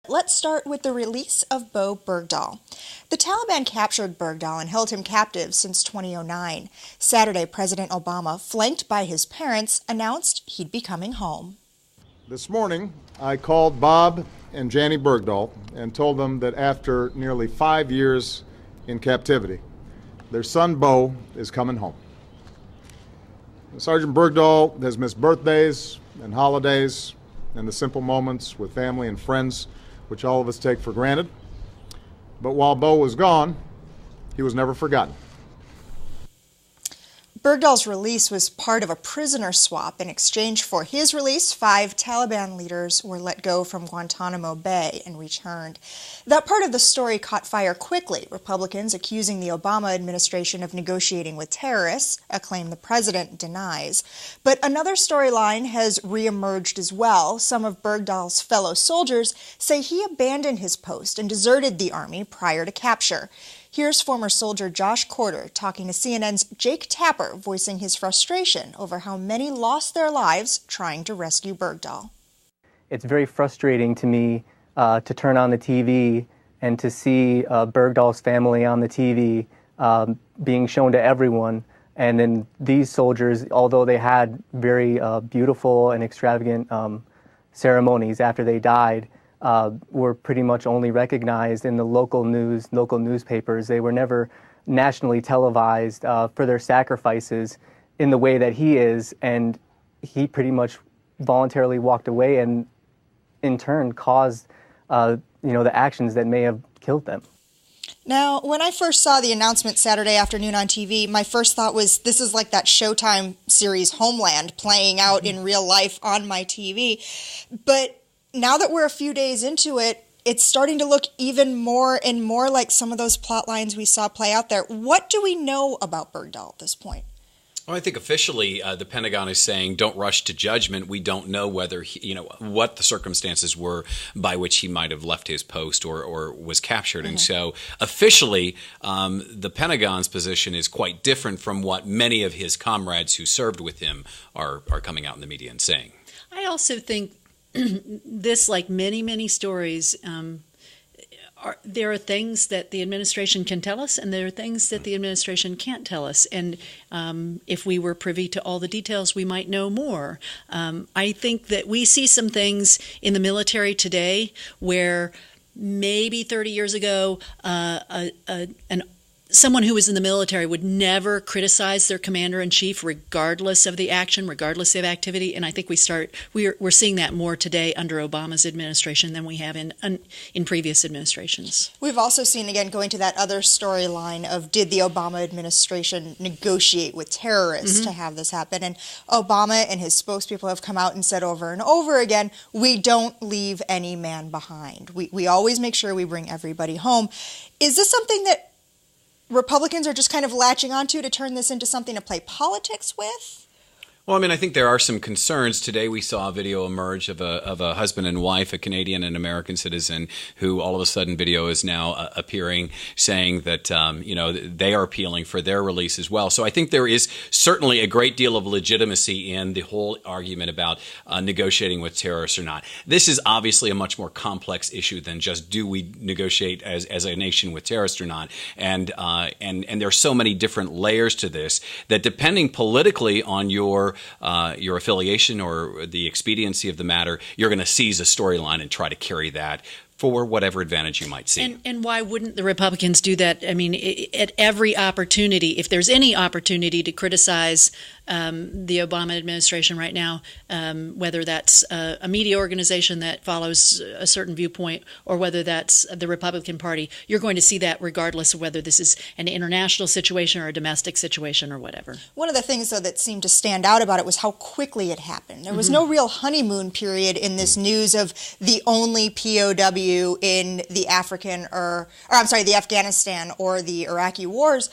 Let's start with the release of Bowe Bergdahl. The Taliban captured Bergdahl and held him captive since 2009. Saturday, President Obama, flanked by his parents, announced he'd be coming home. This morning, I called Bob and Jannie Bergdahl and told them that after nearly 5 years in captivity, their son Bowe is coming home. Sergeant Bergdahl has missed birthdays and holidays and the simple moments with family and friends which all of us take for granted. But while Bowe was gone, he was never forgotten. Bergdahl's release was part of a prisoner swap. In exchange for his release, 5 Taliban leaders were let go from Guantanamo Bay and returned. That part of the story caught fire quickly. Republicans accusing the Obama administration of negotiating with terrorists, a claim the president denies. But another storyline has reemerged as well. Some of Bergdahl's fellow soldiers say he abandoned his post and deserted the Army prior to capture. Here's former soldier Josh Corder talking to CNN's Jake Tapper, voicing his frustration over how many lost their lives trying to rescue Bergdahl. It's very frustrating to me to turn on the TV and to see Bergdahl's family on the TV being shown to everyone. And then these soldiers, although they had very beautiful and extravagant ceremonies after they died, were pretty much only recognized in the local newspapers. They were never nationally televised for their sacrifices in the way that he is, and he pretty much voluntarily walked away and in turn caused the actions that may have killed them. Now, when I first saw the announcement Saturday afternoon on TV, my first thought was this is like that Showtime series Homeland playing out in real life on my TV. But now that we're a few days into it, it's starting to look even more and more like some of those plot lines we saw play out there. What do we know about Bergdahl at this point? Well, I think officially the Pentagon is saying don't rush to judgment. We don't know whether what the circumstances were by which he might have left his post or was captured. Mm-hmm. And so officially the Pentagon's position is quite different from what many of his comrades who served with him are coming out in the media and saying. I also think this, like many stories, there are things that the administration can tell us, and there are things that the administration can't tell us. And if we were privy to all the details, we might know more. I think that we see some things in the military today where maybe 30 years ago, someone who was in the military would never criticize their commander-in-chief regardless of the action, regardless of activity. And I think we're seeing that more today under Obama's administration than we have in previous administrations. We've also seen, again, going to that other storyline of did the Obama administration negotiate with terrorists to have this happen? And Obama and his spokespeople have come out and said over and over again, we don't leave any man behind. We always make sure we bring everybody home. Is this something that Republicans are just kind of latching onto to turn this into something to play politics with? Well, I mean, I think there are some concerns. Today we saw a video emerge of a husband and wife, a Canadian and American citizen, who all of a sudden video is now appearing saying that, they are appealing for their release as well. So I think there is certainly a great deal of legitimacy in the whole argument about negotiating with terrorists or not. This is obviously a much more complex issue than just do we negotiate as a nation with terrorists or not. And there are so many different layers to this that depending politically on your affiliation or the expediency of the matter, you're going to seize a storyline and try to carry that for whatever advantage you might see. And why wouldn't the Republicans do that? I mean, at every opportunity, if there's any opportunity to criticize the Obama administration right now, whether that's a media organization that follows a certain viewpoint or whether that's the Republican Party, you're going to see that regardless of whether this is an international situation or a domestic situation or whatever. One of the things, though, that seemed to stand out about it was how quickly it happened. There was no real honeymoon period in this news of the only POW in the the Afghanistan or the Iraqi wars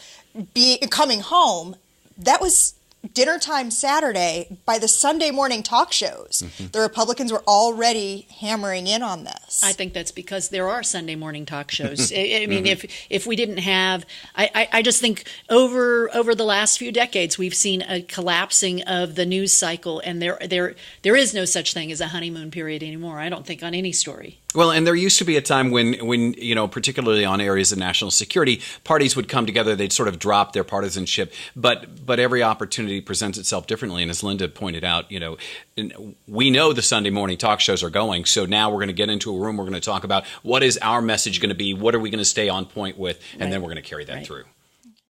coming home. That was dinner time Saturday. By the Sunday morning talk shows, the Republicans were already hammering in on this. I think that's because there are Sunday morning talk shows. I mean, if we didn't have, I just think over the last few decades we've seen a collapsing of the news cycle, and there is no such thing as a honeymoon period anymore. I don't think on any story. Well, and there used to be a time when you know, particularly on areas of national security, parties would come together. They'd sort of drop their partisanship, but every opportunity presents itself differently. And as Lynda pointed out, you know, we know the Sunday morning talk shows are going. So now we're going to get into a room. We're going to talk about what is our message going to be. What are we going to stay on point with, and then we're going to carry that through.